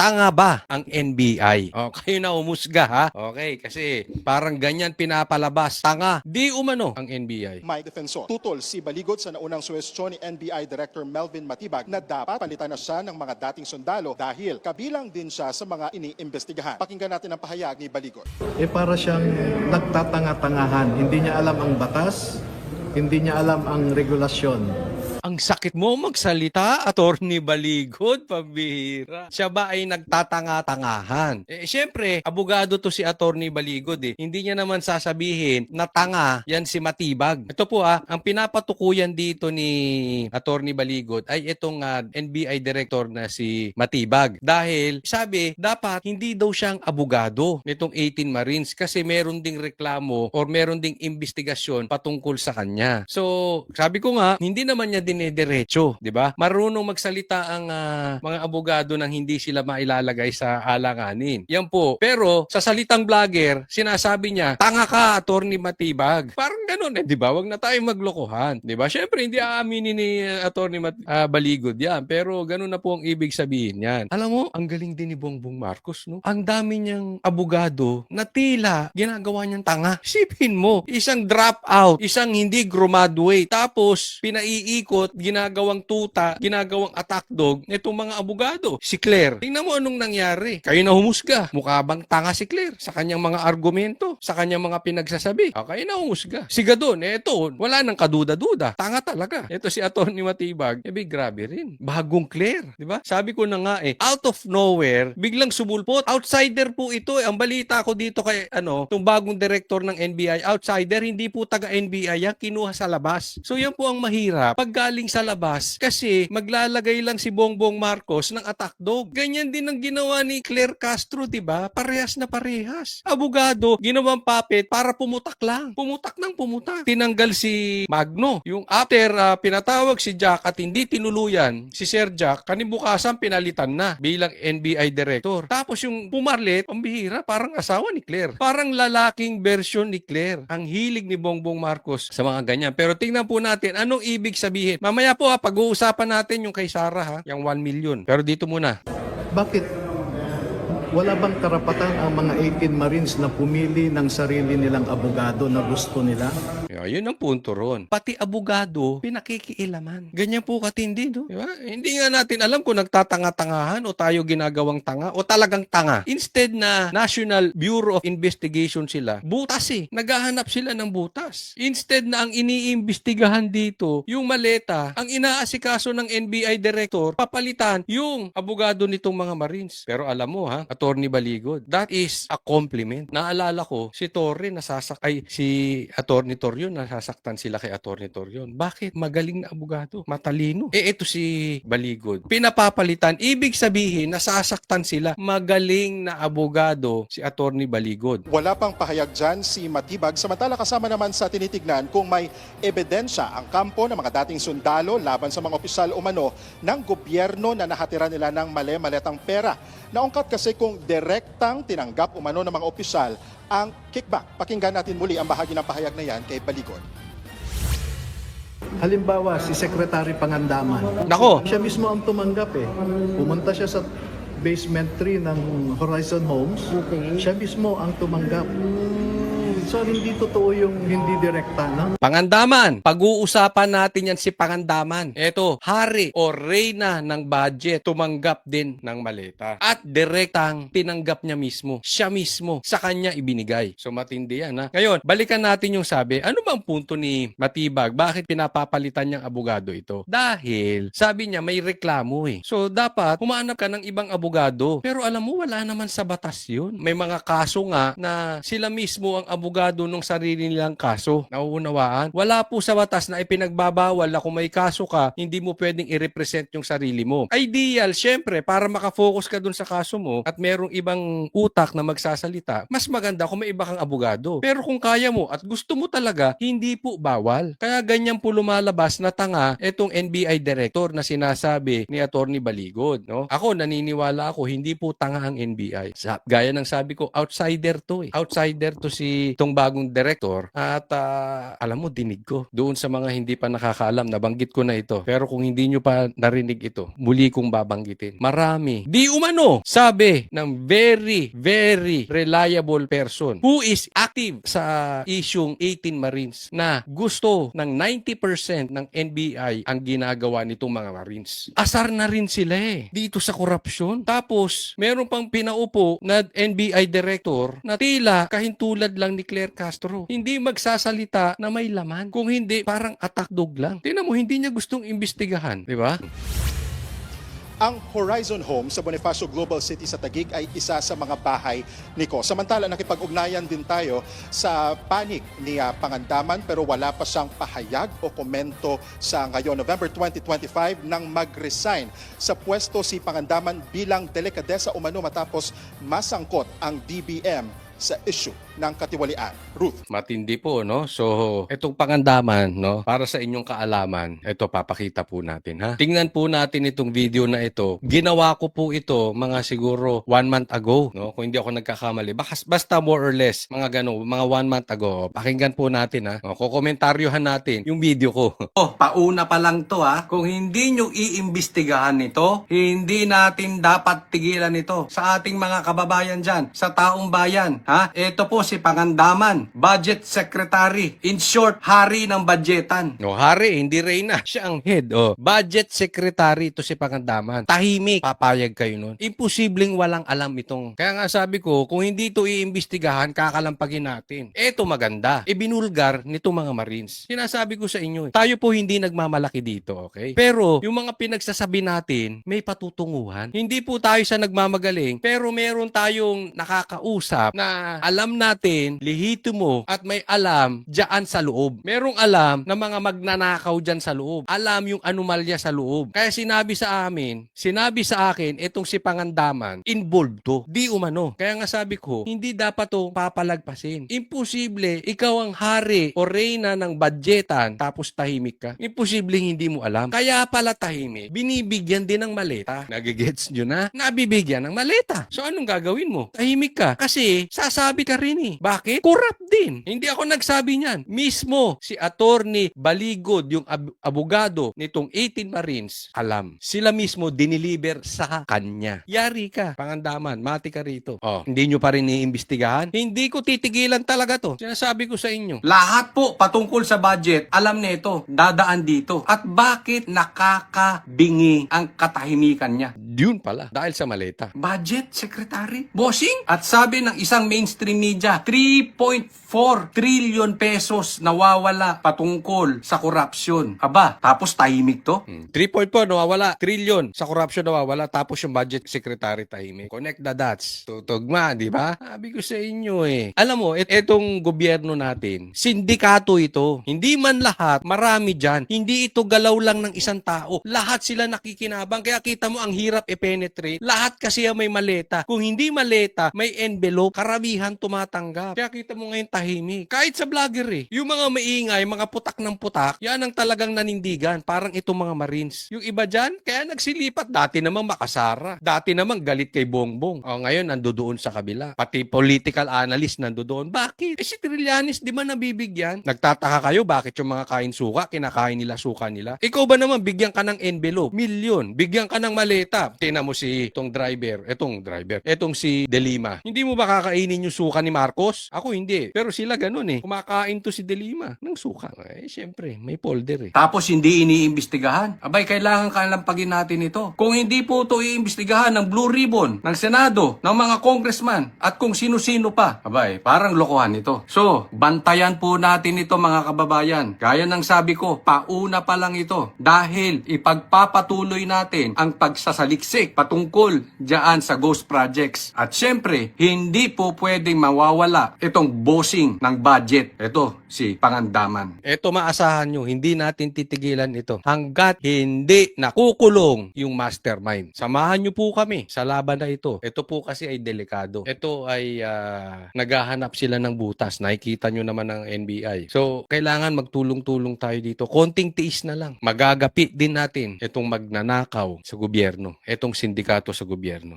tanga ba ang NBI? O, kayo na umusga ha? Okay, kasi parang ganyan pinapalabas. Tanga, di umano ang NBI. May defensor. Tutol si Baligod sa naunang suwestyon ni NBI Director Melvin Matibag na dapat palitan na siya ng mga dating sundalo dahil kabilang din siya sa mga iniimbestigahan. Pakinggan natin ang pahayag ni Baligod. Para siyang nagtatanga-tangahan. Hindi niya alam ang batas, hindi niya alam ang regulasyon. Ang sakit mo magsalita, Attorney Baligod, pambihira. Siya ba ay nagtatanga-tangahan? Siyempre, abogado to si Attorney Baligod eh. Hindi niya naman sasabihin na tanga yan si Matibag. Ito po ang pinapatukuyan dito ni Attorney Baligod ay itong NBI Director na si Matibag. Dahil sabi, dapat hindi daw siyang abogado nitong 18 Marines kasi meron ding reklamo or meron ding investigasyon patungkol sa kanya. So, sabi ko nga, hindi naman niya dinediretso, di ba? Marunong magsalita ang mga abogado nang hindi sila mailalagay sa alanganin. Yan po. Pero sa salitang vlogger, sinasabi niya, tanga ka, Attorney Matibag. Parang ganun di ba? Wag na tayong maglokohan, di ba? Syempre hindi aaminin ni Attorney Baligod yan, pero ganun na po ang ibig sabihin yan. Alam mo, ang galing din ni Bongbong Marcos, no? Ang dami niyang abogado na tila ginagawa niyang tanga. Isipin mo, isang dropout, isang hindi graduate, tapos pinaiikot, ginagawang tuta, ginagawang attack dog nitong mga abogado. Si Claire, tingnan mo anong nangyari. Kayo na humusga. Mukha bang tanga si Claire sa kanyang mga argumento, sa kanyang mga pinagsasabi? Kayo na humusga. Si Gadon, eto, wala nang kaduda-duda. Tanga talaga. Ito si Attorney Matibag, grabe rin. Bagong Claire, di ba? Sabi ko na nga out of nowhere, biglang sumulpot. Outsider po ito Ang balita ko dito kay itong bagong director ng NBI, outsider, hindi po taga NBI yan, kinuha sa labas. So yan po ang mahirap pag galing sa labas kasi maglalagay lang si Bongbong Marcos ng attack dog. Ganyan din ang ginawa ni Claire Castro, 'di ba? Parehas na parehas. Abogado, ginawang puppet para pumutak lang. Pumutak nang pumutak. Tinanggal si Magno. Yung after pinatawag si Jack at hindi tinuluyan si Sir Jack, kanibukasan pinalitan na bilang NBI director. Tapos yung pumarlit, pambihira, parang asawa ni Claire. Parang lalaking version ni Claire. Ang hilig ni Bongbong Marcos sa mga ganyan. Pero tingnan po natin anong ibig sabihin. Mamaya po pag-uusapan natin yung kay Sarah yung 1 million. Pero dito muna. Bakit wala bang karapatan ang mga 18 Marines na pumili ng sarili nilang abogado na gusto nila? Yun ang punto ron. Pati abogado, pinakikialaman. Ganyan po katindi, no? Diba? Hindi nga natin alam kung nagtatanga-tangahan o tayo ginagawang tanga o talagang tanga. Instead na National Bureau of Investigation sila, butas naghahanap sila ng butas. Instead na ang iniimbestigahan dito, yung maleta, ang inaasikaso ng NBI Director, papalitan yung abogado nitong mga Marines. Pero alam mo Attorney Baligod, that is a compliment. Naalala ko, si Attorney Torion, nasasaktan sila kay Attorney Torion. Bakit? Magaling na abogado, matalino. Ito si Baligod. Pinapapalitan, ibig sabihin, nasasaktan sila. Magaling na abogado si Attorney Baligod. Wala pang pahayag dyan si Matibag, samantala kasama naman sa tinitignan kung may ebidensya ang kampo ng mga dating sundalo laban sa mga opisyal umano ng gobyerno na nahatira nila ng mali-maletang pera. Naungkat kasi kung direktang tinanggap umano ng mga opisyal ang kickback. Pakinggan natin muli ang bahagi ng pahayag na yan kay Baligod. Halimbawa, si Secretary Pangandaman. Nako! Siya mismo ang tumanggap Pumunta siya sa basement 3 ng Horizon Homes. Okay. Siya mismo ang tumanggap. So, hindi totoo yung hindi direkta, no? Pangandaman. Pag-uusapan natin yan si Pangandaman. Ito, hari o reyna ng budget, tumanggap din ng maleta. At direktang tinanggap niya mismo. Siya mismo. Sa kanya ibinigay. So, matindi yan, Ngayon, balikan natin yung sabi. Ano bang punto ni Matibag? Bakit pinapapalitan niyang abogado ito? Dahil, sabi niya, may reklamo So, dapat humanap ka ng ibang abogado. Pero alam mo, wala naman sa batas yun. May mga kaso nga na sila mismo ang abogado nung sarili nilang kaso. Nauunawaan? Wala po sa batas na ipinagbabawal na kung may kaso ka, hindi mo pwedeng i-represent yung sarili mo. Ideal, syempre, para makafocus ka dun sa kaso mo at merong ibang utak na magsasalita, mas maganda kung may iba kang abogado. Pero kung kaya mo at gusto mo talaga, hindi po bawal. Kaya ganyan po lumalabas na tanga itong NBI Director na sinasabi ni Attorney Baligod. No? Ako, naniniwala ako, hindi po tanga ang NBI. Gaya ng sabi ko, outsider to Outsider to si itong namang bagong direktor at alam mo, dinig ko doon sa mga hindi pa nakakaalam, nabanggit ko na ito. Pero kung hindi nyo pa narinig ito, muli kong babanggitin. Marami, di umano, sabi ng very, very reliable person who is active sa isyung 18 Marines na gusto ng 90% ng NBI ang ginagawa nitong mga Marines. Asar na rin sila dito sa korupsyon. Tapos, meron pang pinaupo na NBI director na tila kahintulad lang ni Claire Castro. Hindi magsasalita na may laman. Kung hindi, parang attack dog lang. Tingnan mo, hindi niya gustong imbestigahan. Di ba? Ang Horizon Home sa Bonifacio Global City sa Taguig ay isa sa mga bahay ni Ko. Samantala, nakipag-ugnayan din tayo sa panig ni Pangandaman pero wala pa siyang pahayag o komento sa ngayon, November 2025, nang mag-resign sa pwesto si Pangandaman bilang delikadesa umano matapos masangkot ang DBM sa issue ng katiwalian. Ruth. Matindi po, no? So, itong Pangandaman, no? Para sa inyong kaalaman, ito papakita po natin, ha? Tingnan po natin itong video na ito. Ginawa ko po ito mga siguro 1 month ago, no? Kung hindi ako nagkakamali. Basta more or less, mga gano, mga 1 month ago. Pakinggan po natin, ha? O, kukomentaryohan natin yung video ko. Pauna pa lang to, ha? Kung hindi nyo iimbestigahan nito, hindi natin dapat tigilan ito sa ating mga kababayan dyan, sa taong bayan, ha? Ito po si Pangandaman, Budget Secretary. In short, hari ng budgetan. No, hari, hindi reyna. Siya ang head. Budget Secretary to si Pangandaman. Tahimik. Papayag kayo nun. Imposibleng walang alam itong. Kaya nga sabi ko, kung hindi ito iimbestigahan, kakalampagin natin. Ito maganda. Ibinulgar nito mga Marines. Sinasabi ko sa inyo, tayo po hindi nagmamalaki dito, okay? Pero yung mga pinagsasabi natin, may patutunguhan. Hindi po tayo sa nagmamagaling, pero meron tayong nakakausap na alam natin, lihito mo at may alam dyan sa loob. Merong alam na mga magnanakaw dyan sa loob. Alam yung anomalya sa loob. Kaya sinabi sa akin, itong si Pangandaman, involved to. Di umano. Kaya nga sabi ko, hindi dapat to papalagpasin. Imposible, ikaw ang hari o reyna ng budgetan, tapos tahimik ka. Imposibleng hindi mo alam. Kaya pala tahimik, binibigyan din ng maleta. Nagigets nyo na? Nabibigyan ng maleta. So anong gagawin mo? Tahimik ka. Kasi sasabi ka rin Bakit? Corrupt din. Hindi ako nagsabi niyan. Mismo si Attorney Baligod, yung abogado nitong 18 Marines, alam. Sila mismo diniliver sa kanya. Yari ka, Pangandaman, mati ka rito. Hindi nyo pa rin iimbestigahan? Hindi ko titigilan talaga to. Sinasabi ko sa inyo. Lahat po patungkol sa budget, alam nito, dadaan dito. At bakit nakakabingi ang katahimikan niya? Yun pala, dahil sa maleta. Budget Secretary? Bossing? At sabi ng isang mainstream media, 3.4 trillion pesos nawawala patungkol sa korupsyon. Aba, tapos tahimik to? 3.4 nawawala, trillion sa korupsyon nawawala, tapos yung budget secretary tahimik. Connect the dots. Tutugma, di ba? Sabi ko sa inyo Alam mo, etong gobyerno natin, sindikato ito. Hindi man lahat, marami dyan. Hindi ito galaw lang ng isang tao. Lahat sila nakikinabang. Kaya kita mo ang hirap i-penetrate. Lahat kasi may maleta. Kung hindi maleta, may envelope, karamihan tumatanggap. Kaya kita mo ngayon tahimik. Kahit sa vlogger yung mga maingay, mga putak ng putak, yan ang talagang nanindigan. Parang itong mga Marines. Yung iba dyan, kaya nagsilipat. Dati namang makasara. Dati namang galit kay Bongbong. Ngayon, nandoon sa kabila. Pati political analyst nandoon. Bakit? Si Trillanes, di ba nabibigyan? Nagtataka kayo, bakit yung mga kain suka, kinakain nila suka nila? Ikaw ba naman, bigyan ka ng envelope? Milyon. Bigyan ka ng maleta. Tingnan mo si itong si De Lima. Hindi mo ba kakainin yung suka ni Marcos? Ako hindi. Pero sila ganun Kumakain to si De Lima ng suka. Siyempre, may polder Tapos hindi iniimbestigahan. Abay, kailangan kalampagin natin ito. Kung hindi po ito iimbestigahan ng Blue Ribbon, ng Senado, ng mga congressman, at kung sino-sino pa, abay, parang lokohan ito. So, bantayan po natin ito mga kababayan. Gaya ng sabi ko, pauna pa lang ito. Dahil ipagpapatuloy natin ang pagsasaliksik patungkol dyan sa ghost projects. At syempre, hindi po pwedeng mawawala itong bossing ng budget. Ito, si Pangandaman. Ito maasahan nyo, hindi natin titigilan ito hanggat hindi nakukulong yung mastermind. Samahan nyo po kami sa laban na ito. Ito po kasi ay delikado. Ito ay naghahanap sila ng butas. Nakikita nyo naman ng NBI. So, kailangan magtulong-tulong tayo dito. Konting tiis na lang. Magagapi din natin itong magnanakaw sa gobyerno. Itong sindikato sa gobyerno.